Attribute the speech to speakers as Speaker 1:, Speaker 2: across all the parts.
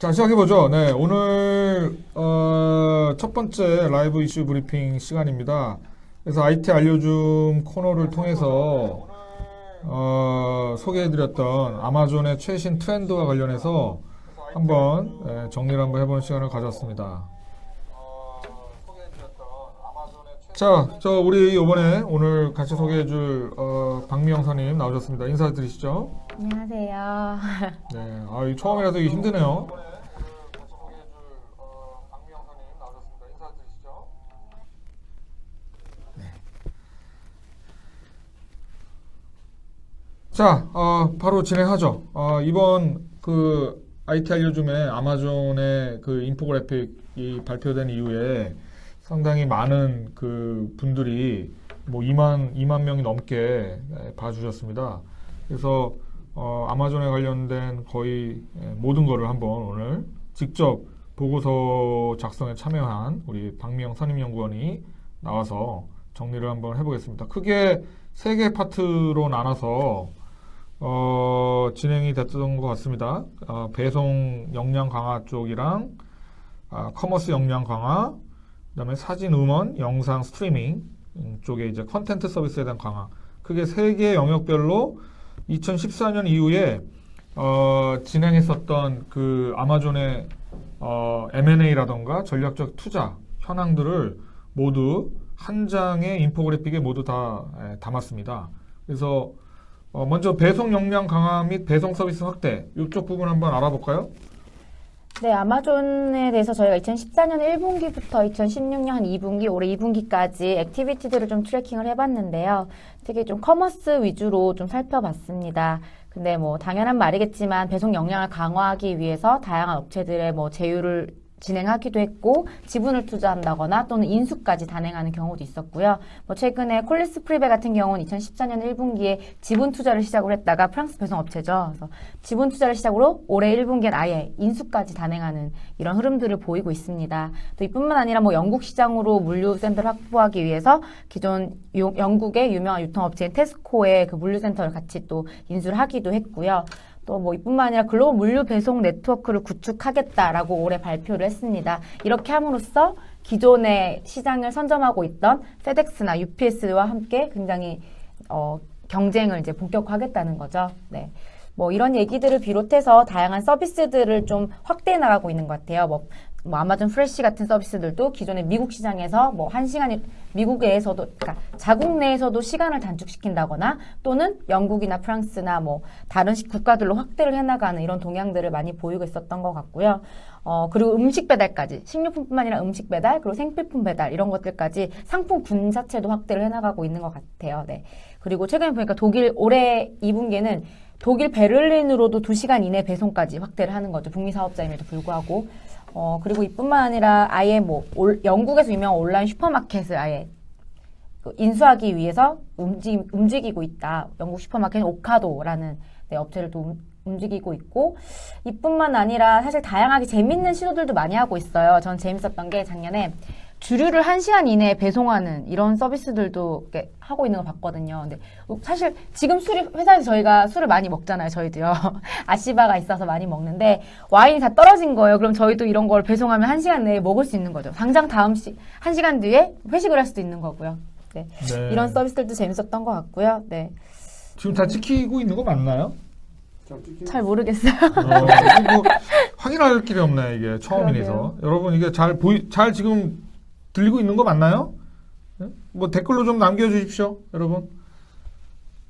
Speaker 1: 자, 시작해보죠. 네, 오늘 첫 번째 라이브 이슈 브리핑 시간입니다. 그래서 IT 알려줌 코너를 통해서 소개해드렸던 아마존의 최신 트렌드와 관련해서 한번 정리를 한번 해보는 시간을 가졌습니다. 자, 우리 이번에 오늘 같이 소개해줄 박미영 선임 나오셨습니다. 인사드리시죠.
Speaker 2: 안녕하세요.
Speaker 1: 네, 이 처음이라서 이게 힘드네요. 자, 바로 진행하죠. 이번 그 IT 알려줌의 아마존의 그 인포그래픽이 발표된 이후에 상당히 많은 그 분들이 뭐 2만 명이 넘게 봐주셨습니다. 그래서 아마존에 관련된 거의 모든 거를 한번 오늘 직접 보고서 작성에 참여한 우리 박미영 선임연구원이 나와서 정리를 한번 해보겠습니다. 크게 3개 파트로 나눠서 진행이 됐던 것 같습니다. 배송 역량 강화 쪽이랑 커머스 역량 강화, 그다음에 사진 음원, 영상 스트리밍 쪽에 이제 컨텐트 서비스에 대한 강화. 크게 3개 영역별로 2014년 이후에 진행했었던 그 아마존의 M&A라던가 전략적 투자 현황들을 모두 한 장의 인포그래픽에 모두 다 담았습니다. 그래서 먼저 배송 역량 강화 및 배송 서비스 확대 이쪽 부분 한번 알아볼까요?
Speaker 2: 네, 아마존에 대해서 저희가 2014년 1분기부터 2016년 한 2분기, 올해 2분기까지 액티비티들을 좀 트래킹을 해봤는데요. 특히 좀 커머스 위주로 좀 살펴봤습니다. 근데 뭐 당연한 말이겠지만 배송 역량을 강화하기 위해서 다양한 업체들의 뭐 제휴를 진행하기도 했고 지분을 투자한다거나 또는 인수까지 단행하는 경우도 있었고요. 뭐 최근에 콜리스 프리베 같은 경우는 2014년 1분기에 지분 투자를 시작을 했다가 프랑스 배송 업체죠. 그래서 지분 투자를 시작으로 올해 1분기엔 아예 인수까지 단행하는 이런 흐름들을 보이고 있습니다. 또 이뿐만 아니라 뭐 영국 시장으로 물류센터를 확보하기 위해서 기존 영국의 유명한 유통업체인 테스코의 그 물류센터를 같이 또 인수를 하기도 했고요. 또 뭐 이뿐만 아니라 글로벌 물류 배송 네트워크를 구축하겠다라고 올해 발표를 했습니다. 이렇게 함으로써 기존의 시장을 선점하고 있던 페덱스나 UPS와 함께 굉장히 경쟁을 이제 본격화하겠다는 거죠. 네. 뭐 이런 얘기들을 비롯해서 다양한 서비스들을 좀 확대해 나가고 있는 것 같아요. 뭐 아마존 프레쉬 같은 서비스들도 기존의 미국 시장에서 뭐 1시간이 미국에서도 그러니까 자국 내에서도 시간을 단축시킨다거나 또는 영국이나 프랑스나 뭐 다른 국가들로 확대를 해나가는 이런 동향들을 많이 보이고 있었던 것 같고요. 그리고 음식 배달까지 식료품뿐만 아니라 음식 배달 그리고 생필품 배달 이런 것들까지 상품군 자체도 확대를 해나가고 있는 것 같아요. 네. 그리고 최근에 보니까 독일 올해 2분기에는 독일 베를린으로도 2시간 이내 배송까지 확대를 하는 거죠. 북미 사업자임에도 불구하고. 그리고 이뿐만 아니라 아예 뭐 영국에서 유명한 온라인 슈퍼마켓을 아예 인수하기 위해서 움직이고 있다. 영국 슈퍼마켓은 오카도라는 업체를 또 움직이고 있고 이뿐만 아니라 사실 다양하게 재밌는 시도들도 많이 하고 있어요. 전 재밌었던 게 작년에 주류를 1시간 이내에 배송하는 이런 서비스들도 하고 있는 걸 봤거든요. 근데 사실 지금 회사에서 저희가 술을 많이 먹잖아요. 저희도요. 아시바가 있어서 많이 먹는데 와인이 다 떨어진 거예요. 그럼 저희도 이런 걸 배송하면 1시간 내에 먹을 수 있는 거죠. 당장 다음 1시간 뒤에 회식을 할 수도 있는 거고요. 네. 네. 이런 서비스들도 재밌었던 것 같고요. 네.
Speaker 1: 지금 다 지키고 있는 거 맞나요?
Speaker 2: 잘 모르겠어요.
Speaker 1: 뭐 확인할 길이 없네 이게 처음이라서. 여러분 이게 잘 지금 들리고 있는 거 맞나요? 뭐 댓글로 좀 남겨주십시오, 여러분.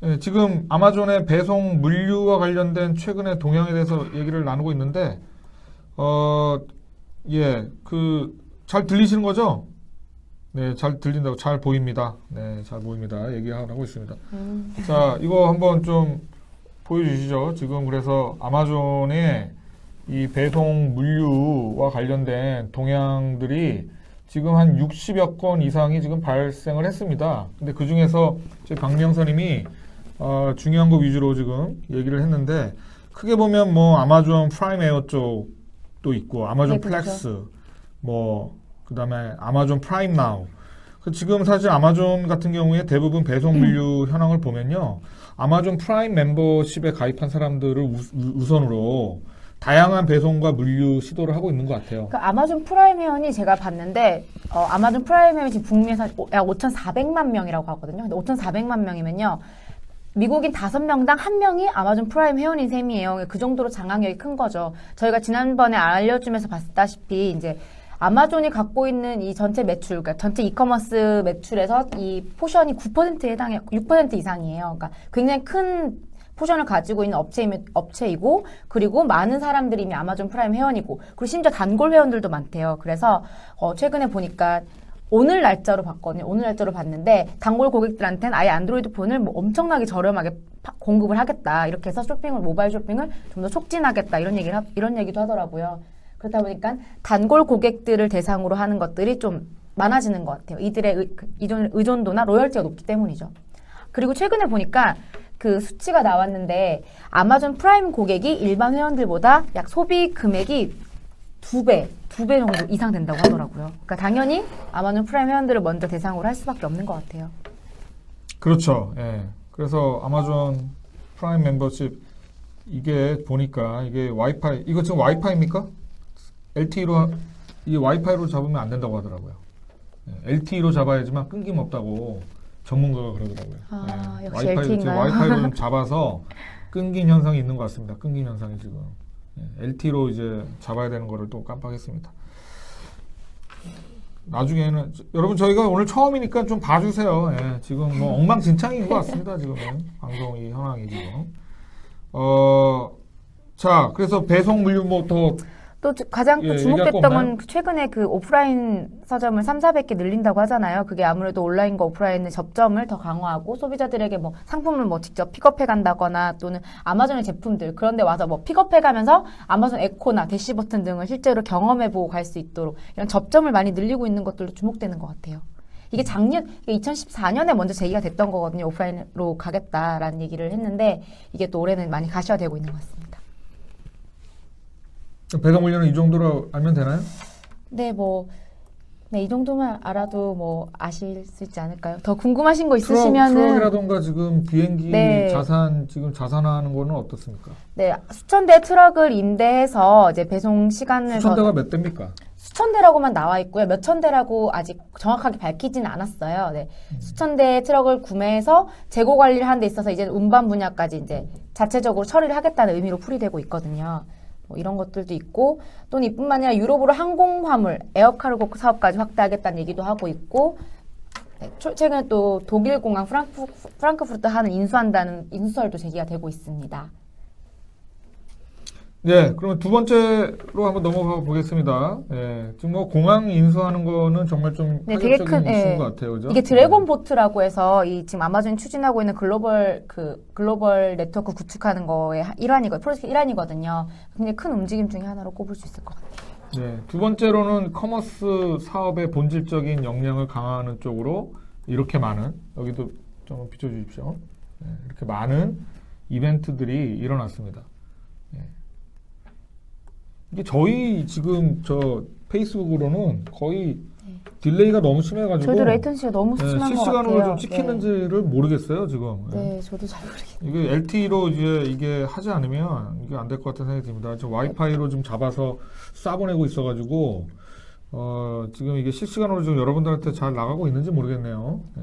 Speaker 1: 네, 지금 아마존의 배송 물류와 관련된 최근의 동향에 대해서 얘기를 나누고 있는데, 잘 들리시는 거죠? 네, 잘 들린다고, 잘 보입니다. 네, 잘 보입니다. 얘기하고 있습니다. 자, 이거 한번 좀 보여주시죠. 지금 그래서 아마존의 이 배송 물류와 관련된 동향들이 지금 한 60여 건 이상이 지금 발생을 했습니다. 근데 그 중에서 저희 박미영 선임이 중요한 거 위주로 지금 얘기를 했는데 크게 보면 뭐 아마존 프라임 에어 쪽도 있고 아마존 플렉스 뭐 그다음에 아마존 프라임 나우 지금 사실 아마존 같은 경우에 대부분 배송 물류 현황을 보면요 아마존 프라임 멤버십에 가입한 사람들을 우선으로 다양한 배송과 물류 시도를 하고 있는 것 같아요.
Speaker 2: 그 아마존 프라임 회원이 제가 봤는데 아마존 프라임 회원이 지금 북미에서 약 5,400만 명이라고 하거든요. 근데 5,400만 명이면요. 미국인 5명당 1명이 아마존 프라임 회원인 셈이에요. 그 정도로 장악력이 큰 거죠. 저희가 지난번에 알려주면서 봤다시피 이제 아마존이 갖고 있는 이 전체 매출, 그러니까 전체 이커머스 매출에서 이 포션이 9%에 해당해 6% 이상이에요. 그러니까 굉장히 큰 포션을 가지고 있는 업체이고, 그리고 많은 사람들이 이미 아마존 프라임 회원이고, 그리고 심지어 단골 회원들도 많대요. 그래서 최근에 보니까 오늘 날짜로 봤거든요. 오늘 날짜로 봤는데 단골 고객들한테는 아예 안드로이드 폰을 뭐 엄청나게 저렴하게 공급을 하겠다. 이렇게 해서 모바일 쇼핑을 좀 더 촉진하겠다. 이런 얘기도 하더라고요. 그렇다 보니까 단골 고객들을 대상으로 하는 것들이 좀 많아지는 것 같아요. 이들의 의존도나 로열티가 높기 때문이죠. 그리고 최근에 보니까 그 수치가 나왔는데 아마존 프라임 고객이 일반 회원들보다 약 소비 금액이 2배 정도 이상 된다고 하더라고요. 그러니까 당연히 아마존 프라임 회원들을 먼저 대상으로 할 수밖에 없는 것 같아요.
Speaker 1: 그렇죠. 예. 그래서 아마존 프라임 멤버십 이게 보니까 이게 와이파이, 이거 지금 와이파이입니까? LTE로 이게 와이파이로 잡으면 안 된다고 하더라고요. 예. LTE로 잡아야지만 끊김 없다고 전문가가 그러더라고요. 예.
Speaker 2: 역시 LTE인가요?
Speaker 1: 와이파이로 좀 잡아서 끊김 현상이 있는 것 같습니다. 끊김 현상이 지금. LTE로 이제 잡아야 되는 거를 또 깜빡했습니다. 나중에는 여러분 저희가 오늘 처음이니까 좀 봐주세요. 예, 지금 뭐 엉망진창인 것 같습니다. 지금은 방송이 현황이 지금. 자, 그래서 배송 물류 또
Speaker 2: 가장 또
Speaker 1: 얘기할 거
Speaker 2: 주목됐던
Speaker 1: 없나요?
Speaker 2: 건 오프라인 그 오프라인 서점을 3,400개 늘린다고 하잖아요. 그게 아무래도 온라인과 오프라인의 접점을 더 강화하고 소비자들에게 뭐 상품을 뭐 직접 픽업해 간다거나 또는 아마존의 제품들 그런 데 와서 뭐 픽업해 가면서 아마존 에코나 대시 버튼 등을 실제로 경험해 보고 갈 수 있도록 이런 접점을 많이 늘리고 있는 것들도 주목되는 것 같아요. 이게 2014년에 먼저 제기가 됐던 거거든요. 오프라인으로 가겠다라는 얘기를 했는데 이게 또 올해는 많이 가시화되고 있는 것 같습니다.
Speaker 1: 배송 물류는 이 정도로 알면 되나요?
Speaker 2: 네, 이 정도만 알아도 뭐 아실 수 있지 않을까요? 더 궁금하신 거 있으시면은
Speaker 1: 트럭이라던가 지금 비행기
Speaker 2: 네.
Speaker 1: 지금 자산하는 거는 어떻습니까?
Speaker 2: 네, 수천 대 트럭을 임대해서 이제 배송 시간을
Speaker 1: 수천 대가 몇 대입니까?
Speaker 2: 수천 대라고만 나와 있고요. 몇천 대라고 아직 정확하게 밝히진 않았어요. 네. 수천 대의 트럭을 구매해서 재고 관리를 하는 데 있어서 이제 운반 분야까지 이제 자체적으로 처리를 하겠다는 의미로 풀이되고 있거든요. 뭐 이런 것들도 있고 또는 이뿐만 아니라 유럽으로 항공화물, 에어카르고 사업까지 확대하겠다는 얘기도 하고 있고 네, 최근에 또 독일 공항 프랑크푸르트 하는 인수한다는 인수설도 제기가 되고 있습니다.
Speaker 1: 네, 그러면 두 번째로 한번 넘어가 보겠습니다. 예, 지금 뭐 공항 인수하는 거는 정말 좀
Speaker 2: 네, 되게
Speaker 1: 파격적인
Speaker 2: 큰,
Speaker 1: 이슈인 것 같아요, 그죠?
Speaker 2: 이게 드래곤 보트라고 해서 이 지금 아마존이 추진하고 있는 글로벌 네트워크 구축하는 거의 일환이고 프로젝트 일환이거든요. 굉장히 큰 움직임 중에 하나로 꼽을 수 있을 것 같아요.
Speaker 1: 네, 두 번째로는 커머스 사업의 본질적인 역량을 강화하는 쪽으로 이렇게 많은 여기도 좀 비춰주십시오. 네, 이렇게 많은 이벤트들이 일어났습니다. 네. 이게 저희 지금 저 페이스북으로는 거의 딜레이가 너무 심해가지고
Speaker 2: 저희도 레이턴시가 너무 심한 것 같아요.
Speaker 1: 실시간으로 좀 찍히는지를 모르겠어요 지금.
Speaker 2: 네, 저도 잘 모르겠어요.
Speaker 1: 이게 LTE로 이게 하지 않으면 이게 안 될 것 같다는 생각이 듭니다. 지금 와이파이로 좀 잡아서 쏴보내고 있어가지고 지금 이게 실시간으로 지금 여러분들한테 잘 나가고 있는지 모르겠네요. 예.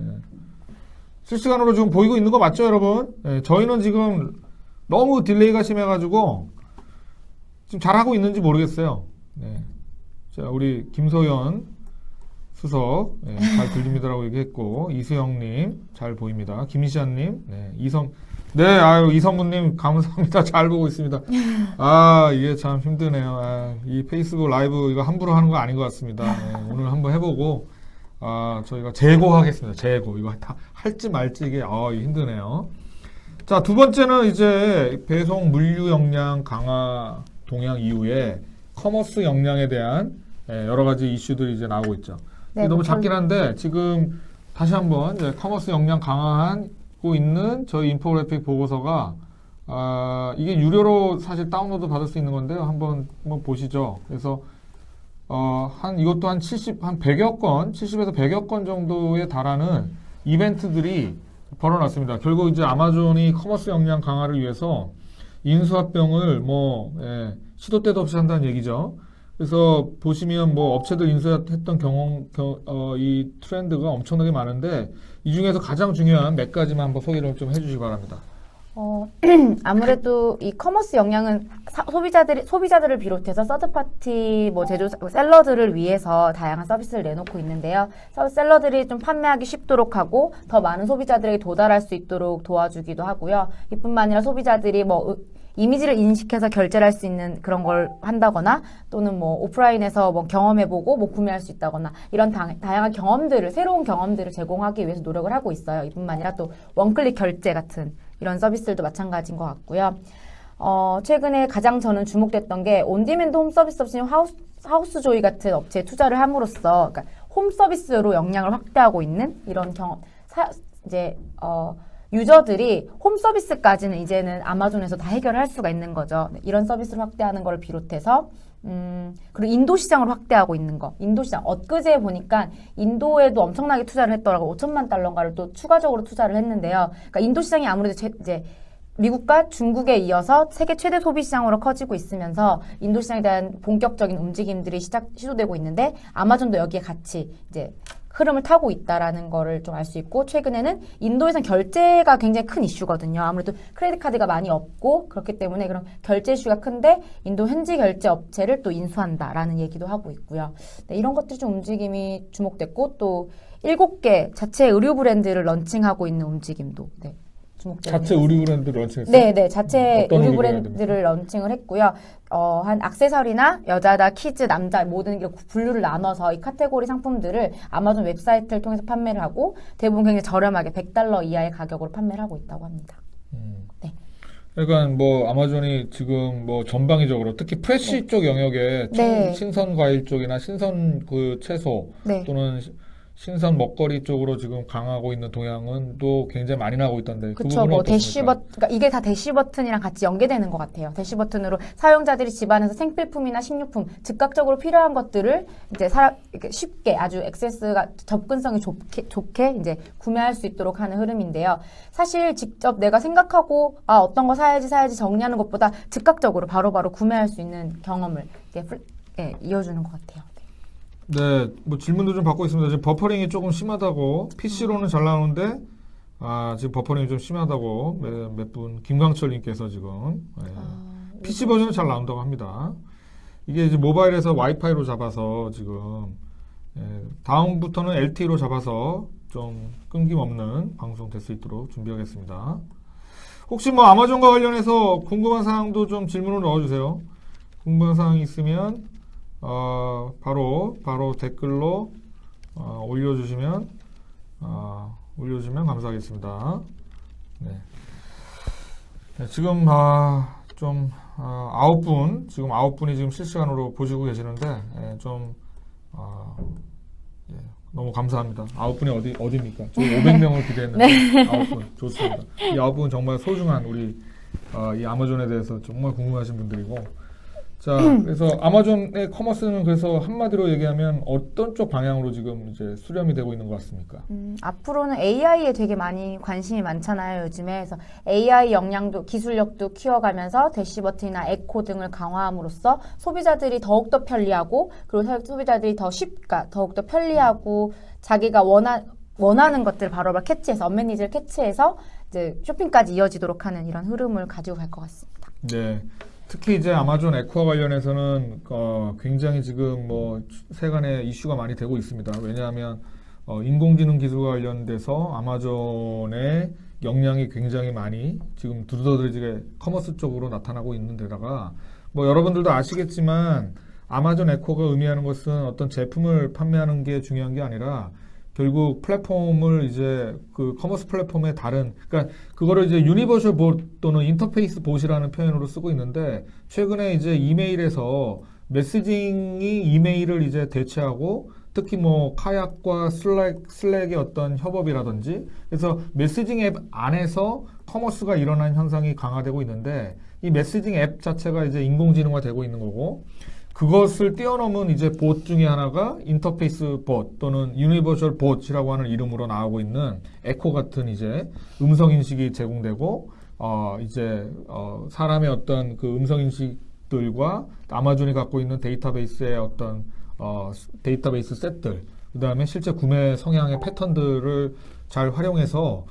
Speaker 1: 실시간으로 지금 보이고 있는 거 맞죠, 여러분? 예, 저희는 지금 너무 딜레이가 심해가지고 지금 잘하고 있는지 모르겠어요. 네. 자, 우리 김소연 수석, 네, 잘 들립니다라고 얘기했고, 이수영님, 잘 보입니다. 김시안님, 네, 이성문님, 감사합니다. 잘 보고 있습니다. 이게 참 힘드네요. 이 페이스북 라이브 이거 함부로 하는 거 아닌 것 같습니다. 네, 오늘 한번 해보고, 저희가 재고하겠습니다. 재고. 이거 다 할지 말지 이게, 힘드네요. 자, 두 번째는 이제 배송 물류 역량 강화 동향 이후에 커머스 역량에 대한 여러 가지 이슈들이 이제 나오고 있죠.
Speaker 2: 네,
Speaker 1: 너무 작긴 한데 지금 다시 한번 이제 커머스 역량 강화하고 있는 저희 인포그래픽 보고서가 이게 유료로 사실 다운로드 받을 수 있는 건데요. 한번 보시죠. 그래서 이것도 한 100여 건, 70에서 100여 건 정도에 달하는 이벤트들이 벌어놨습니다. 결국 이제 아마존이 커머스 역량 강화를 위해서 인수합병을 시도 때도 없이 한다는 얘기죠. 그래서 보시면 뭐 업체들 인수했던 이 트렌드가 엄청나게 많은데 이 중에서 가장 중요한 몇 가지만 한번 소개를 좀 해주시기 바랍니다.
Speaker 2: 아무래도 이 커머스 역량은 소비자들을 비롯해서 서드파티 뭐 제조사, 셀러들을 위해서 다양한 서비스를 내놓고 있는데요. 셀러들이 좀 판매하기 쉽도록 하고 더 많은 소비자들에게 도달할 수 있도록 도와주기도 하고요. 이뿐만 아니라 소비자들이 뭐 이미지를 인식해서 결제를 할 수 있는 그런 걸 한다거나 또는 뭐 오프라인에서 뭐 경험해보고 뭐 구매할 수 있다거나 이런 다양한 새로운 경험들을 제공하기 위해서 노력을 하고 있어요. 이뿐만 아니라 또 원클릭 결제 같은 이런 서비스들도 마찬가지인 것 같고요. 최근에 가장 저는 주목됐던 게 온디맨드 홈 서비스 업체인 하우스조이 같은 업체에 투자를 함으로써 그러니까 홈 서비스로 역량을 확대하고 있는 이런 유저들이 홈 서비스까지는 이제는 아마존에서 다 해결할 수가 있는 거죠. 이런 서비스를 확대하는 걸 비롯해서 그리고 인도 시장을 확대하고 있는 거. 인도 시장. 엊그제 보니까 인도에도 엄청나게 투자를 했더라고요. 5천만 달러인가를 또 추가적으로 투자를 했는데요. 그러니까 인도 시장이 아무래도 이제 미국과 중국에 이어서 세계 최대 소비 시장으로 커지고 있으면서 인도 시장에 대한 본격적인 움직임들이 시도되고 있는데 아마존도 여기에 같이 이제 흐름을 타고 있다라는 거를 좀 알 수 있고 최근에는 인도에선 결제가 굉장히 큰 이슈거든요. 아무래도 크레딧 카드가 많이 없고 그렇기 때문에 그런 결제 이슈가 큰데 인도 현지 결제 업체를 또 인수한다라는 얘기도 하고 있고요. 네, 이런 것들이 좀 움직임이 주목됐고 또 7개 자체 의류 브랜드를 런칭하고 있는 움직임도 주목되는
Speaker 1: 자체 의류 브랜드를 런칭했어요?
Speaker 2: 네, 자체 의류 브랜드를 런칭을 했고요. 한 액세서리나 여자다, 키즈, 남자 모든 게 분류를 나눠서 이 카테고리 상품들을 아마존 웹사이트를 통해서 판매를 하고 대부분 굉장히 저렴하게 $100 이하의 가격으로 판매를 하고 있다고 합니다. 네.
Speaker 1: 그러니까 뭐 아마존이 지금 뭐 전방위적으로 특히 프레시 쪽 영역에 신선 과일 쪽이나 신선 그 채소 또는 신선 먹거리 쪽으로 지금 강하고 있는 동향은 또 굉장히 많이 나고 있던데.
Speaker 2: 그렇죠. 뭐 그러니까 이게 다 대시 버튼이랑 같이 연계되는 것 같아요. 대시 버튼으로 사용자들이 집안에서 생필품이나 식료품 즉각적으로 필요한 것들을 이제 쉽게 아주 액세스가 접근성이 좋게 이제 구매할 수 있도록 하는 흐름인데요. 사실 직접 내가 생각하고 어떤 거 사야지 정리하는 것보다 즉각적으로 바로바로 구매할 수 있는 경험을 이어주는 것 같아요.
Speaker 1: 네, 뭐 질문도 좀 받고 있습니다. 지금 버퍼링이 조금 심하다고 PC로는 잘 나오는데 지금 버퍼링이 좀 심하다고 몇 분 김광철님께서 지금 PC 버전은 잘 나온다고 합니다. 이게 이제 모바일에서 와이파이로 잡아서 지금 다음부터는 LTE로 잡아서 좀 끊김없는 방송 될 수 있도록 준비하겠습니다. 혹시 뭐 아마존과 관련해서 궁금한 사항도 좀 질문을 넣어주세요. 궁금한 사항이 있으면 바로 댓글로 올려주시면 감사하겠습니다. 네. 지금 좀 9분 지금 9분이 지금 실시간으로 보시고 계시는데 너무 감사합니다. 9분이 어디입니까? 저희 500명을 기대했는데 9분 좋습니다. 이 9분 정말 소중한 우리 이 아마존에 대해서 정말 궁금하신 분들이고. 자, 그래서 아마존의 커머스는 그래서 한마디로 얘기하면 어떤 쪽 방향으로 지금 이제 수렴이 되고 있는 것 같습니까?
Speaker 2: 앞으로는 AI에 되게 많이 관심이 많잖아요, 요즘에. 그래서 AI 역량도, 기술력도 키워가면서 대시버튼이나 에코 등을 강화함으로써 소비자들이 더욱더 편리하고, 그리고 소비자들이 더욱더 편리하고, 자기가 원하는 것들을 바로바로 캐치해서, 언맨 니즈를 캐치해서, 이제 쇼핑까지 이어지도록 하는 이런 흐름을 가지고 갈 것 같습니다.
Speaker 1: 네. 특히 이제 아마존 에코와 관련해서는 굉장히 지금 뭐 세간에 이슈가 많이 되고 있습니다. 왜냐하면 인공지능 기술과 관련돼서 아마존의 역량이 굉장히 많이 지금 두드러지게 커머스 쪽으로 나타나고 있는 데다가 뭐 여러분들도 아시겠지만 아마존 에코가 의미하는 것은 어떤 제품을 판매하는 게 중요한 게 아니라 결국 플랫폼을 이제 그 커머스 플랫폼의 그러니까 그거를 이제 유니버셜 봇 또는 인터페이스 봇이라는 표현으로 쓰고 있는데 최근에 이제 이메일에서 메시징이 이메일을 이제 대체하고 특히 뭐 카약과 슬랙의 어떤 협업이라든지 그래서 메시징 앱 안에서 커머스가 일어난 현상이 강화되고 있는데 이 메시징 앱 자체가 이제 인공지능화되고 있는 거고 그것을 뛰어넘은 이제 봇 중에 하나가 인터페이스 봇 또는 유니버셜 봇이라고 하는 이름으로 나오고 있는 에코 같은 이제 음성 인식이 제공되고 이제 사람의 어떤 그 음성 인식 것들과 아마존이 갖고 있는 데이터베이스의 어떤 데이터베이스 셋들, 그 다음에 실제 구매 성향의 패턴들을 잘 활용해서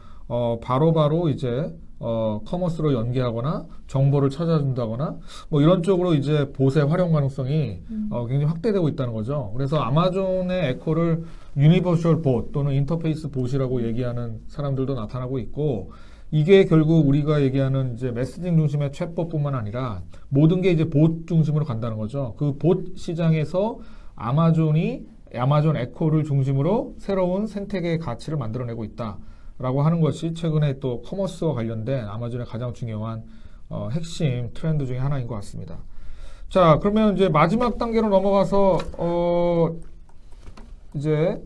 Speaker 1: 바로바로 이제 커머스로 연계하거나 정보를 찾아준다거나 뭐 이런 쪽으로 이제 봇의 활용 가능성이 굉장히 확대되고 있다는 거죠. 그래서 아마존의 에코를 유니버셜 봇 또는 인터페이스 봇이라고 얘기하는 사람들도 나타나고 있고, 이게 결국 우리가 얘기하는 이제 메시징 중심의 챗봇뿐만 아니라 모든 게 이제 봇 중심으로 간다는 거죠. 그 봇 시장에서 아마존이 아마존 에코를 중심으로 새로운 생태계의 가치를 만들어내고 있다라고 하는 것이 최근에 또 커머스와 관련된 아마존의 가장 중요한 핵심 트렌드 중에 하나인 것 같습니다. 자, 그러면 이제 마지막 단계로 넘어가서 이제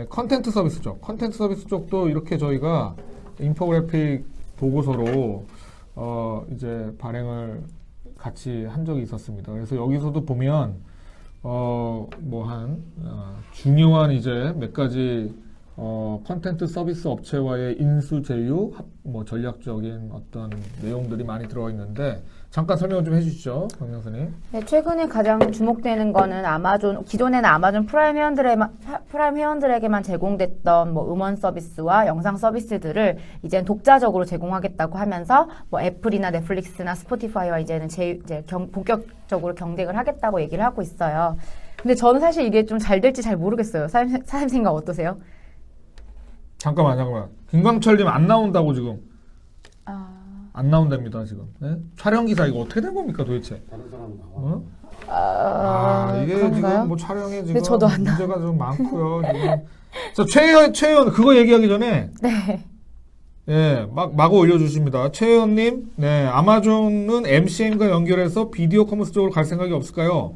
Speaker 1: 컨텐트 서비스죠. 컨텐트 서비스 쪽도 이렇게 저희가 인포그래픽 보고서로 이제 발행을 같이 한 적이 있었습니다. 그래서 여기서도 보면 중요한 이제 몇 가지 컨텐트 서비스 업체와의 인수 제휴 뭐 전략적인 어떤 내용들이 많이 들어 있는데 잠깐 설명을 좀 해주시죠, 강명선님.
Speaker 2: 네, 최근에 가장 주목되는 거는 기존에는 아마존 프라임 회원들에게만 제공됐던 뭐 음원 서비스와 영상 서비스들을 이제는 독자적으로 제공하겠다고 하면서 뭐 애플이나 넷플릭스나 스포티파이와 이제는 본격적으로 경쟁을 하겠다고 얘기를 하고 있어요. 근데 저는 사실 이게 좀 잘 될지 잘 모르겠어요. 사장님 생각 어떠세요?
Speaker 1: 잠깐만. 김광철님 안 나온다고 지금. 안 나온답니다, 지금. 네? 촬영 기사 이거 어떻게 된 겁니까, 도대체?
Speaker 3: 다른 사람 나와.
Speaker 1: 이게
Speaker 2: 그런가요?
Speaker 1: 지금 뭐 촬영에 지금
Speaker 2: 저도 안
Speaker 1: 문제가 좀 많고요. 지금. 자, 최혜원 그거 얘기하기 전에
Speaker 2: 네.
Speaker 1: 예, 마구 올려주십니다. 최혜원님, 네, 아마존은 MCN과 연결해서 비디오 커머스 쪽으로 갈 생각이 없을까요?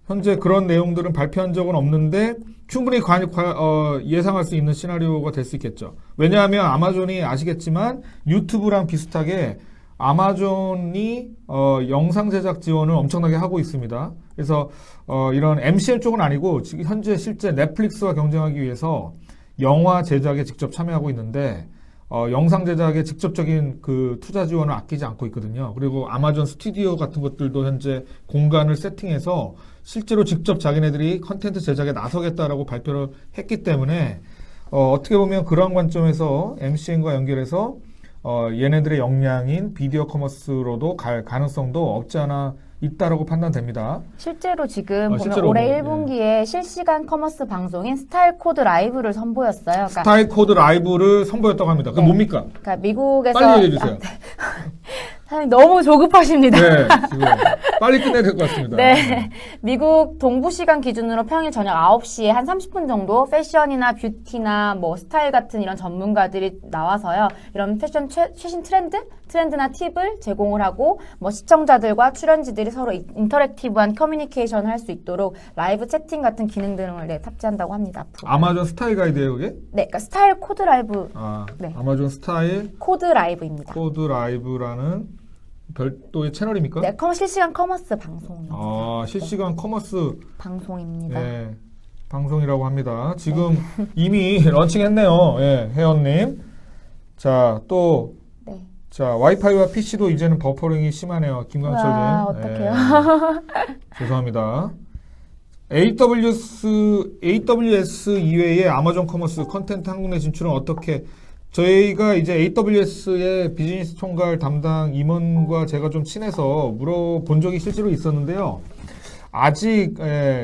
Speaker 1: 현재 그런 내용들은 발표한 적은 없는데 충분히 예상할 수 있는 시나리오가 될 수 있겠죠. 왜냐하면 아마존이 아시겠지만 유튜브랑 비슷하게 아마존이 영상 제작 지원을 엄청나게 하고 있습니다. 그래서 이런 MCN 쪽은 아니고 지금 현재 실제 넷플릭스와 경쟁하기 위해서 영화 제작에 직접 참여하고 있는데 영상 제작에 직접적인 그 투자 지원을 아끼지 않고 있거든요. 그리고 아마존 스튜디오 같은 것들도 현재 공간을 세팅해서 실제로 직접 자기네들이 컨텐츠 제작에 나서겠다라고 발표를 했기 때문에 어떻게 보면 그런 관점에서 MCN과 연결해서 얘네들의 역량인 비디오 커머스로도 갈 가능성도 없지 않아 있다라고 판단됩니다.
Speaker 2: 실제로 지금 보면
Speaker 1: 실제로
Speaker 2: 올해 1분기에 실시간 커머스 방송인 스타일 코드 라이브를 선보였어요. 그러니까
Speaker 1: 스타일 코드 라이브를 선보였다고 합니다. 그게
Speaker 2: 네.
Speaker 1: 뭡니까?
Speaker 2: 그러니까 미국에서
Speaker 1: 빨리 얘기해 주세요.
Speaker 2: 사장님 너무 조급하십니다.
Speaker 1: 네, 지금 빨리 끝내야 될 것 같습니다.
Speaker 2: 네. 미국 동부 시간 기준으로 평일 저녁 9시에 한 30분 정도 패션이나 뷰티나 뭐 스타일 같은 이런 전문가들이 나와서요. 이런 패션 최신 트렌드나 팁을 제공을 하고 뭐 시청자들과 출연진들이 서로 인터랙티브한 커뮤니케이션을 할 수 있도록 라이브 채팅 같은 기능 등을 탑재한다고 합니다. 앞으로.
Speaker 1: 아마존 스타일 가이드예요, 그게?
Speaker 2: 네, 그러니까 스타일 코드 라이브. 네.
Speaker 1: 아마존 스타일
Speaker 2: 코드 라이브입니다.
Speaker 1: 코드 라이브라는 별도의 채널입니까?
Speaker 2: 네, 실시간 커머스 방송입니다.
Speaker 1: 실시간 커머스
Speaker 2: 방송입니다.
Speaker 1: 네, 방송이라고 합니다. 지금 이미 런칭했네요. 예, 혜연님. 자, 또
Speaker 2: 네.
Speaker 1: 자, 와이파이와 PC도 이제는 버퍼링이 심하네요. 김광철님.
Speaker 2: 어떡해요.
Speaker 1: 죄송합니다. AWS 이외의 아마존 커머스 컨텐트 한국 내 진출은 어떻게 저희가 이제 AWS의 비즈니스 총괄 담당 임원과 제가 좀 친해서 물어본 적이 실제로 있었는데요. 아직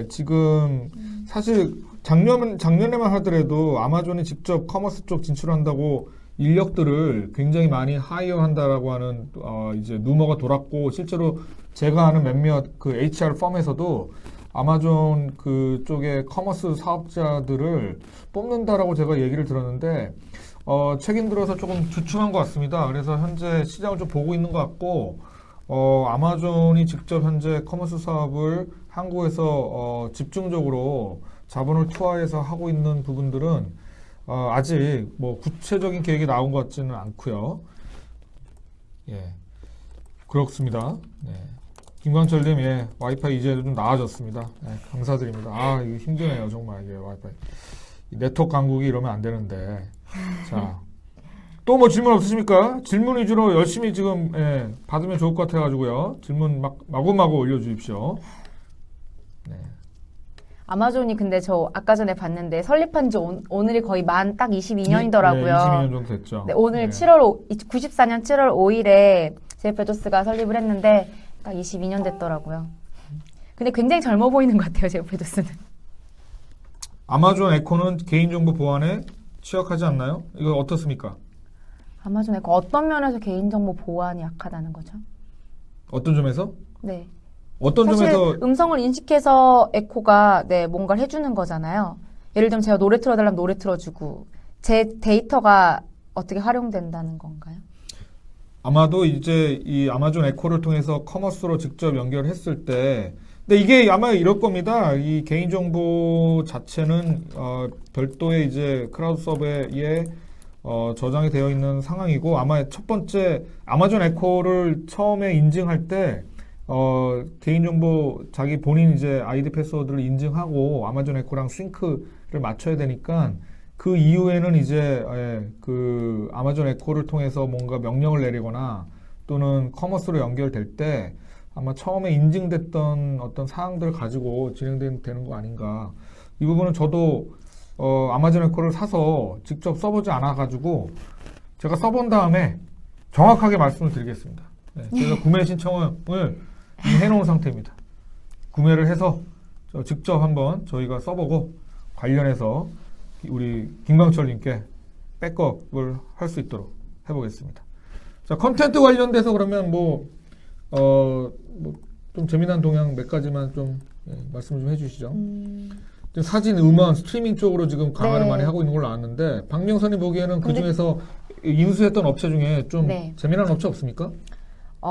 Speaker 1: 지금 사실 작년에만 하더라도 아마존이 직접 커머스 쪽 진출한다고 인력들을 굉장히 많이 하이어한다라고 하는 이제 루머가 돌았고 실제로 제가 아는 몇몇 그 HR 펌에서도 아마존 그쪽의 커머스 사업자들을 뽑는다라고 제가 얘기를 들었는데 최근 들어서 조금 주춤한 것 같습니다. 그래서 현재 시장을 좀 보고 있는 것 같고 아마존이 직접 현재 커머스 사업을 한국에서 집중적으로 자본을 투하해서 하고 있는 부분들은 아직 뭐 구체적인 계획이 나온 것 같지는 않고요. 예, 그렇습니다. 네. 김광철님, 예, 와이파이 이제 좀 나아졌습니다. 예, 감사드립니다. 이거 힘드네요, 정말 이게 와이파이. 네트워크 강국이 이러면 안 되는데. 자, 또 뭐 질문 없으십니까? 질문 위주로 열심히 지금 받으면 좋을 것 같아가지고요. 질문 마구마구 올려주십시오. 네.
Speaker 2: 아마존이 근데 저 아까 전에 봤는데 설립한 지 오늘이 거의 만 딱 22년이더라고요.
Speaker 1: 네, 22년 정도 됐죠.
Speaker 2: 네, 오늘
Speaker 1: 네.
Speaker 2: 94년 7월 5일에 제프 베조스가 설립을 했는데 딱 22년 됐더라고요. 근데 굉장히 젊어 보이는 것 같아요, 제프 베조스는.
Speaker 1: 아마존 에코는 개인정보 보안에 취약하지 않나요? 이거 어떻습니까?
Speaker 2: 아마존 에코 어떤 면에서 개인정보 보안이 약하다는 거죠?
Speaker 1: 어떤 점에서?
Speaker 2: 네.
Speaker 1: 어떤
Speaker 2: 사실
Speaker 1: 점에서
Speaker 2: 음성을 인식해서 에코가 뭔가를 해주는 거잖아요. 예를 들면 제가 노래 틀어달라면 노래 틀어주고 제 데이터가 어떻게 활용된다는 건가요?
Speaker 1: 아마도 이제 이 아마존 에코를 통해서 커머스로 직접 연결했을 때, 근데 이게 아마 이럴 겁니다. 이 개인정보 자체는 별도의 이제 클라우드 서버에 저장이 되어 있는 상황이고, 아마 첫 번째 아마존 에코를 처음에 인증할 때 개인정보 자기 본인 이제 아이디 패스워드를 인증하고 아마존 에코랑 싱크를 맞춰야 되니까 그 이후에는 이제 그 아마존 에코를 통해서 뭔가 명령을 내리거나 또는 커머스로 연결될 때 아마 처음에 인증됐던 어떤 사항들을 가지고 진행되는 거 아닌가. 이 부분은 저도 아마존 에코를 사서 직접 써보지 않아가지고 제가 써본 다음에 정확하게 말씀을 드리겠습니다. 네, 제가 구매 신청을 이미 해놓은 상태입니다. 구매를 해서 직접 한번 저희가 써보고 관련해서 우리 김광철님께 백업을 할 수 있도록 해보겠습니다. 자, 컨텐트 관련돼서 그러면 좀 재미난 동향 몇 가지만 좀 말씀 좀 해주시죠. 지금 사진, 음원, 스트리밍 쪽으로 지금 강화를
Speaker 2: 네.
Speaker 1: 많이 하고 있는 걸로 아는데 박명선이 보기에는 그 중에서 인수했던 업체 중에 좀
Speaker 2: 네.
Speaker 1: 재미난 업체 없습니까?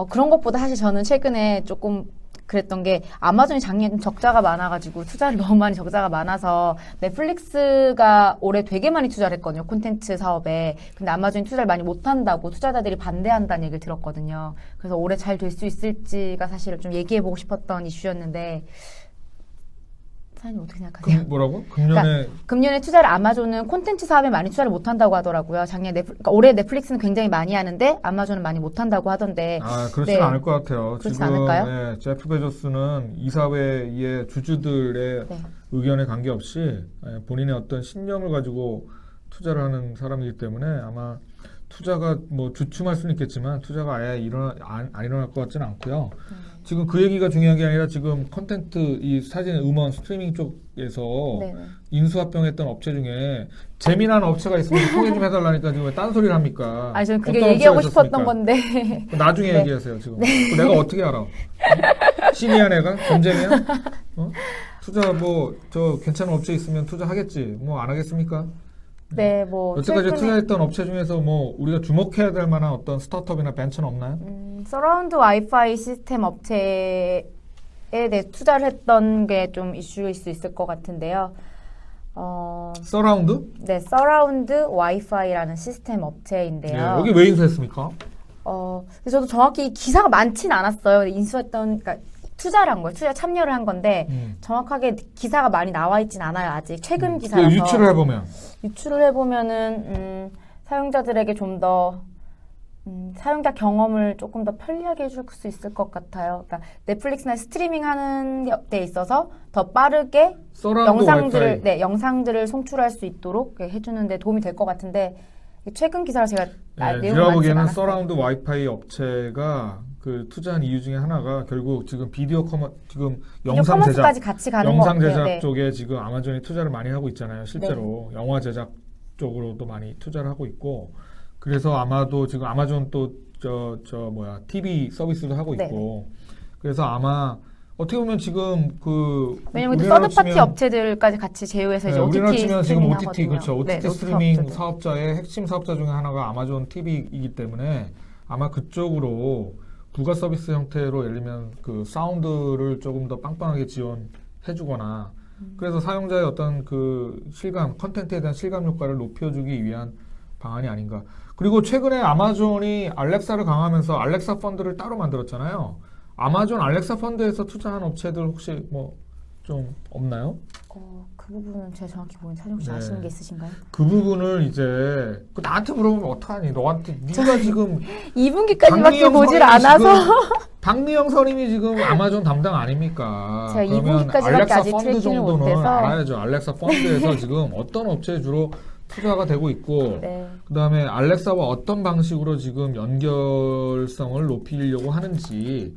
Speaker 2: 그런 것보다 사실 저는 최근에 조금 그랬던 게 아마존이 작년에 좀 적자가 많아가지고 투자를 너무 많이 적자가 많아서 넷플릭스가 올해 되게 많이 투자를 했거든요. 콘텐츠 사업에. 근데 아마존이 투자를 많이 못한다고 투자자들이 반대한다는 얘기를 들었거든요. 그래서 올해 잘 될 수 있을지가 사실 좀 얘기해보고 싶었던 이슈였는데 사장님 어떻게 생각하세요?
Speaker 1: 뭐라고? 금년에
Speaker 2: 금년에 투자를 아마존은 콘텐츠 사업에 많이 투자를 못한다고 하더라고요. 그러니까 올해 넷플릭스는 굉장히 많이 하는데 아마존은 많이 못한다고 하던데.
Speaker 1: 그렇지는 않을 것 같아요.
Speaker 2: 그렇지
Speaker 1: 지금
Speaker 2: 않을까요?
Speaker 1: 제프 베조스는 이사회의 주주들의
Speaker 2: 네.
Speaker 1: 의견에 관계없이 본인의 어떤 신념을 가지고 투자를 하는 사람이기 때문에 아마 투자가 주춤할 수는 있겠지만 투자가 아예 안 일어날 것 같지는 않고요. 지금 그 얘기가 중요한 게 아니라 지금 컨텐트, 이 사진, 음원, 스트리밍 쪽에서
Speaker 2: 네네.
Speaker 1: 인수합병했던 업체 중에 재미난 업체가 있으면 소개 좀 해달라니까 지금 왜 딴소리를 합니까?
Speaker 2: 아니, 저는 그게
Speaker 1: 어떤
Speaker 2: 얘기하고
Speaker 1: 업체가
Speaker 2: 싶었던
Speaker 1: 있었습니까?
Speaker 2: 건데.
Speaker 1: 나중에
Speaker 2: 네.
Speaker 1: 얘기하세요 지금. 내가 어떻게 알아? 신이야 내가? 점쟁이야? 투자 저 괜찮은 업체 있으면 투자하겠지. 안 하겠습니까?
Speaker 2: 네,
Speaker 1: 여태까지
Speaker 2: 최근에
Speaker 1: 투자했던 업체 중에서 우리가 주목해야 될 만한 어떤 스타트업이나 벤처는 없나요?
Speaker 2: 서라운드 와이파이 시스템 업체에 대해 투자를 했던 게 좀 이슈일 수 있을 것 같은데요.
Speaker 1: 서라운드?
Speaker 2: 네, 서라운드 와이파이라는 시스템 업체인데요.
Speaker 1: 예, 여기 왜 인수했습니까?
Speaker 2: 근데 저도 정확히 기사가 많진 않았어요. 그러니까 투자를 한 거예요. 투자 참여를 한 건데 정확하게 기사가 많이 나와 있진 않아요. 아직 최근 기사라서.
Speaker 1: 유출을 해보면
Speaker 2: 사용자들에게 좀 더 사용자 경험을 조금 더 편리하게 해줄 수 있을 것 같아요. 그러니까 넷플릭스나 스트리밍 하는 데 있어서 더 빠르게 영상들을 송출할 수 있도록 해주는 데 도움이 될 것 같은데 제가 내용을
Speaker 1: 제가 보기에는
Speaker 2: 않았어요.
Speaker 1: 서라운드 와이파이 업체가 그 투자한 이유 중에 하나가 결국 지금 지금 영상 제작
Speaker 2: 커머스까지 같이 가는 것 같아요. 네.
Speaker 1: 쪽에 지금 아마존이 투자를 많이 하고 있잖아요. 실제로 영화 제작 쪽으로도 많이 투자를 하고 있고 그래서 아마도 지금 아마존 또 TV 서비스도 하고 있고 그래서 아마 어떻게 보면 지금
Speaker 2: 왜냐면 서드파티 업체들까지 같이 제휴해서 이제
Speaker 1: 우리나라
Speaker 2: OTT
Speaker 1: 치면 지금
Speaker 2: 스트리밍
Speaker 1: OTT
Speaker 2: 하거든요.
Speaker 1: 그렇죠. OTT
Speaker 2: 네,
Speaker 1: 스트리밍 사업자의 핵심 사업자 중에 하나가 아마존 TV이기 때문에 아마 그쪽으로 부가 서비스 형태로 예를 들면 그 사운드를 조금 더 빵빵하게 지원해주거나 그래서 사용자의 어떤 그 컨텐츠에 대한 실감 효과를 높여주기 위한 방안이 아닌가. 그리고 최근에 아마존이 알렉사를 강화하면서 알렉사 펀드를 따로 만들었잖아요. 아마존 알렉사 펀드에서 투자한 업체들 혹시 좀 없나요?
Speaker 2: 그 부분은 제가 정확히 모르는 찬용 씨
Speaker 1: 네.
Speaker 2: 아시는 게 있으신가요?
Speaker 1: 그 부분을 이제 나한테 물어보면 어떡하니? 너한테 네가 지금
Speaker 2: 2분기까지밖에
Speaker 1: 박미영
Speaker 2: 보질
Speaker 1: 선임이
Speaker 2: 않아서
Speaker 1: 지금, 박미영 선임이 지금 아마존 담당 아닙니까?
Speaker 2: 제가
Speaker 1: 그러면
Speaker 2: 2분기까지밖에
Speaker 1: 알렉사
Speaker 2: 아직
Speaker 1: 펀드
Speaker 2: 트래킹을
Speaker 1: 정도는
Speaker 2: 못해서.
Speaker 1: 알아야죠. 알렉사 펀드에서 지금 어떤 업체에 주로 투자가 되고 있고
Speaker 2: 네.
Speaker 1: 그다음에 알렉사와 어떤 방식으로 지금 연결성을 높이려고 하는지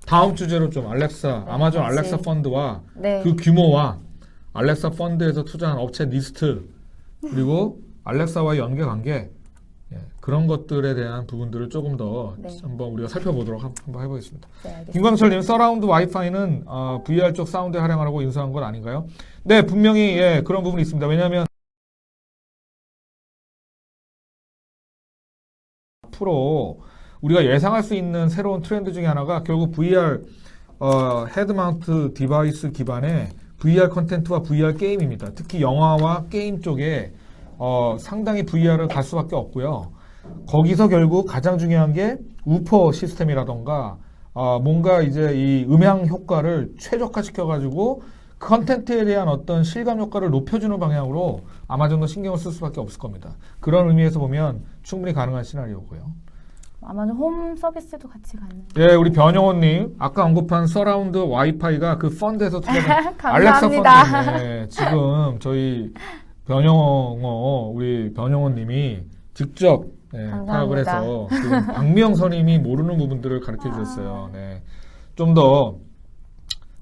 Speaker 1: 다음 주제로 좀 알렉사,
Speaker 2: 네,
Speaker 1: 아마존
Speaker 2: 같이.
Speaker 1: 알렉사 펀드와
Speaker 2: 네.
Speaker 1: 그 규모와 알렉사 펀드에서 투자한 업체 리스트 그리고 알렉사와의 연계 관계 그런 것들에 대한 부분들을 조금 더
Speaker 2: 네.
Speaker 1: 한번 우리가 살펴보도록 한번 해보겠습니다.
Speaker 2: 네, 알겠습니다.
Speaker 1: 김광철님, 서라운드 와이파이는 VR 쪽 사운드에 활용하라고 인수한 건 아닌가요? 네, 분명히 그런 부분이 있습니다. 왜냐하면 앞으로 우리가 예상할 수 있는 새로운 트렌드 중에 하나가 결국 VR 헤드마운트 디바이스 기반의 VR 컨텐츠와 VR 게임입니다. 특히 영화와 게임 쪽에 상당히 VR을 갈 수밖에 없고요. 거기서 결국 가장 중요한 게 우퍼 시스템이라던가 뭔가 이제 이 음향 효과를 최적화시켜가지고 컨텐츠에 대한 어떤 실감 효과를 높여주는 방향으로 아마존도 신경을 쓸 수밖에 없을 겁니다. 그런 의미에서 보면 충분히 가능한 시나리오고요.
Speaker 2: 아마존 홈 서비스도 같이 가는.
Speaker 1: 예, 우리 변영호님 아까 언급한 서라운드 와이파이가 그 펀드에서 투자한 알렉사
Speaker 2: 감사합니다.
Speaker 1: 펀드. 네, 지금 저희 변영호 우리 변영호님이 직접 파악을 해서 지금 박미영 선임이 모르는 부분들을 가르쳐 주셨어요. 네, 좀 더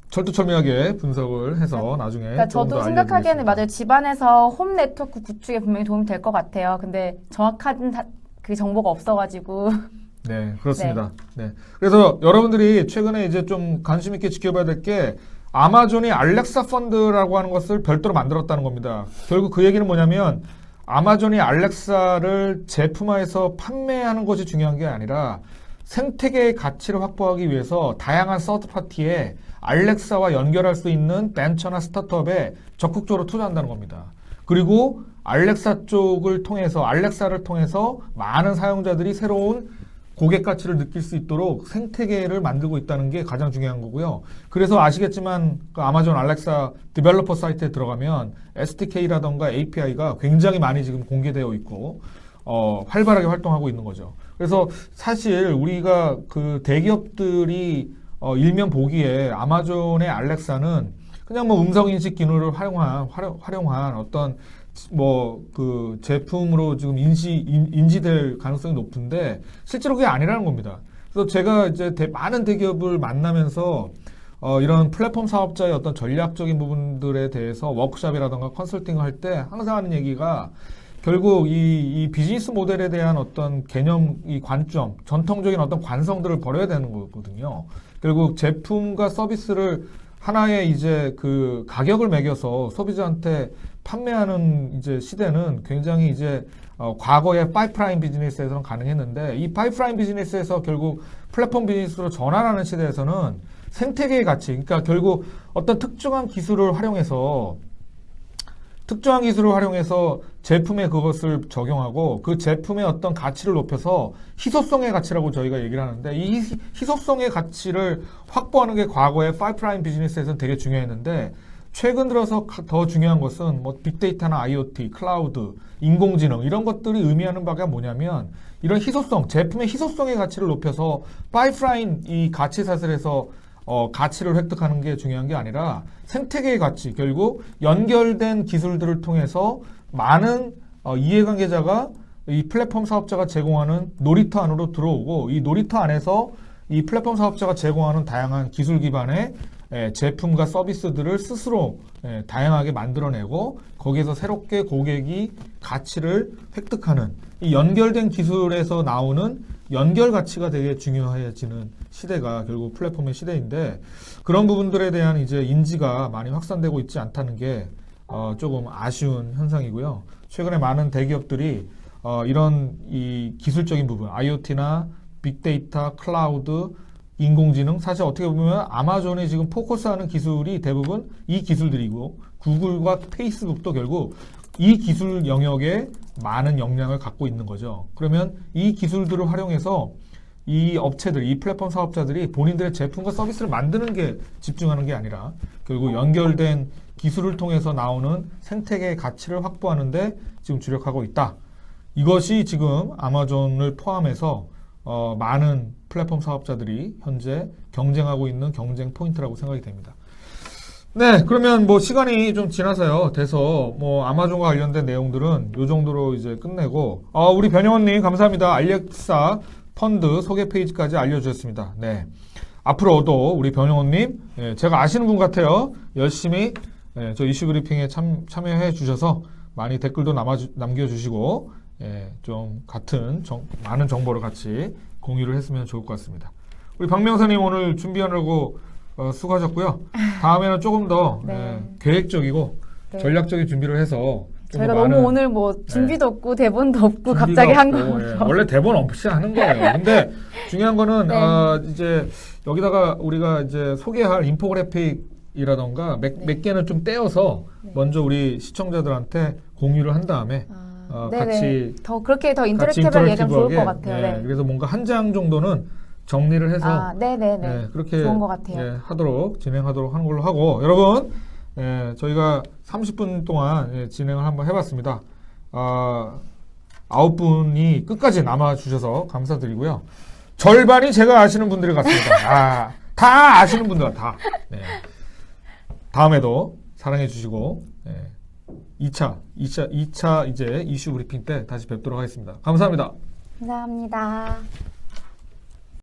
Speaker 1: 철두철미하게 분석을 해서 나중에
Speaker 2: 그러니까
Speaker 1: 조금
Speaker 2: 저도
Speaker 1: 더
Speaker 2: 생각하기에는
Speaker 1: 알려드리겠습니다.
Speaker 2: 맞아요. 집안에서 홈 네트워크 구축에 분명히 도움이 될 것 같아요. 근데 정확한 그 정보가 없어가지고.
Speaker 1: 네, 그렇습니다. 네. 그래서 여러분들이 최근에 이제 좀 관심 있게 지켜봐야 될 게 아마존이 알렉사 펀드라고 하는 것을 별도로 만들었다는 겁니다. 결국 그 얘기는 뭐냐면 아마존이 알렉사를 제품화해서 판매하는 것이 중요한 게 아니라 생태계의 가치를 확보하기 위해서 다양한 서드파티에 알렉사와 연결할 수 있는 벤처나 스타트업에 적극적으로 투자한다는 겁니다. 그리고 알렉사 쪽을 통해서 알렉사를 통해서 많은 사용자들이 새로운 고객 가치를 느낄 수 있도록 생태계를 만들고 있다는 게 가장 중요한 거고요. 그래서 아시겠지만 그 아마존 알렉사 디벨로퍼 사이트에 들어가면 SDK라던가 API가 굉장히 많이 지금 공개되어 있고 활발하게 활동하고 있는 거죠. 그래서 사실 우리가 그 대기업들이 일면 보기에 아마존의 알렉사는 그냥 뭐 음성인식 기능을 활용한 어떤 뭐 그 제품으로 지금 인지될 가능성이 높은데 실제로 그게 아니라는 겁니다. 그래서 제가 이제 많은 대기업을 만나면서 이런 플랫폼 사업자의 어떤 전략적인 부분들에 대해서 워크숍이라던가 컨설팅을 할 때 항상 하는 얘기가 결국 이 비즈니스 모델에 대한 어떤 개념, 이 관점, 전통적인 어떤 관성들을 버려야 되는 거거든요. 결국 제품과 서비스를 하나의 이제 그 가격을 매겨서 소비자한테 판매하는 이제 시대는 굉장히 이제 과거의 파이프라인 비즈니스에서는 가능했는데 이 파이프라인 비즈니스에서 결국 플랫폼 비즈니스로 전환하는 시대에서는 생태계의 가치, 그러니까 결국 어떤 특정한 기술을 활용해서 제품에 그것을 적용하고 그 제품의 어떤 가치를 높여서 희소성의 가치라고 저희가 얘기를 하는데 이 희소성의 가치를 확보하는 게 과거의 파이프라인 비즈니스에서는 되게 중요했는데 최근 들어서 더 중요한 것은 뭐 빅데이터나 IoT, 클라우드, 인공지능 이런 것들이 의미하는 바가 뭐냐면 이런 희소성, 제품의 희소성의 가치를 높여서 파이프라인 이 가치 사슬에서 가치를 획득하는 게 중요한 게 아니라 생태계의 가치, 결국 연결된 기술들을 통해서 많은 이해관계자가 이 플랫폼 사업자가 제공하는 놀이터 안으로 들어오고 이 놀이터 안에서 이 플랫폼 사업자가 제공하는 다양한 기술 기반의 제품과 서비스들을 스스로 다양하게 만들어내고 거기에서 새롭게 고객이 가치를 획득하는 이 연결된 기술에서 나오는 연결 가치가 되게 중요해지는 시대가 결국 플랫폼의 시대인데 그런 부분들에 대한 이제 인지가 많이 확산되고 있지 않다는 게 조금 아쉬운 현상이고요. 최근에 많은 대기업들이 이런 이 기술적인 부분, IoT나 빅데이터, 클라우드, 인공지능, 사실 어떻게 보면 아마존이 지금 포커스하는 기술이 대부분 이 기술들이고 구글과 페이스북도 결국 이 기술 영역에 많은 역량을 갖고 있는 거죠. 그러면 이 기술들을 활용해서 이 업체들, 이 플랫폼 사업자들이 본인들의 제품과 서비스를 만드는 게 집중하는 게 아니라 결국 연결된 기술을 통해서 나오는 생태계의 가치를 확보하는데 지금 주력하고 있다. 이것이 지금 아마존을 포함해서 많은 플랫폼 사업자들이 현재 경쟁하고 있는 경쟁 포인트라고 생각이 됩니다. 네, 그러면 뭐 시간이 좀 지나서요. 돼서 뭐 아마존과 관련된 내용들은 요 정도로 이제 끝내고, 우리 변영원님 감사합니다. 알렉사 펀드 소개 페이지까지 알려주셨습니다. 네, 앞으로도 우리 변영원님, 제가 아시는 분 같아요. 열심히 저 이슈 브리핑에 참여해 주셔서 많이 댓글도 남겨주시고, 좀 같은 많은 정보를 같이 공유를 했으면 좋을 것 같습니다. 우리 박명사님 오늘 준비하느라고 수고하셨고요. 다음에는 조금 더
Speaker 2: 네.
Speaker 1: 계획적이고
Speaker 2: 네.
Speaker 1: 전략적인 준비를 해서
Speaker 2: 저희가 너무 오늘 뭐 준비도 없고 대본도 없고 갑자기 한 거라서
Speaker 1: 원래 대본 없이 하는 거예요. 근데 중요한 거는
Speaker 2: 네.
Speaker 1: 이제 여기다가 우리가 이제 소개할 인포그래픽이라던가 몇 개는 좀 떼어서 먼저 우리 시청자들한테 공유를 한 다음에 같이
Speaker 2: 더 그렇게 더 인터랙티브하게 얘기하면 좋을 것 같아요. 네.
Speaker 1: 그래서 뭔가 한 장 정도는 정리를 해서 그렇게
Speaker 2: 좋은 것 같아요.
Speaker 1: 진행하도록 하는 걸로 하고, 여러분 저희가 30분 동안 진행을 한번 해봤습니다. 9분이 끝까지 남아주셔서 감사드리고요. 절반이 제가 아시는 분들이 같습니다. 다 아시는 분들 다. 다음에도 사랑해 주시고 2차 이제 이슈 브리핑 때 다시 뵙도록 하겠습니다. 감사합니다.
Speaker 2: 감사합니다.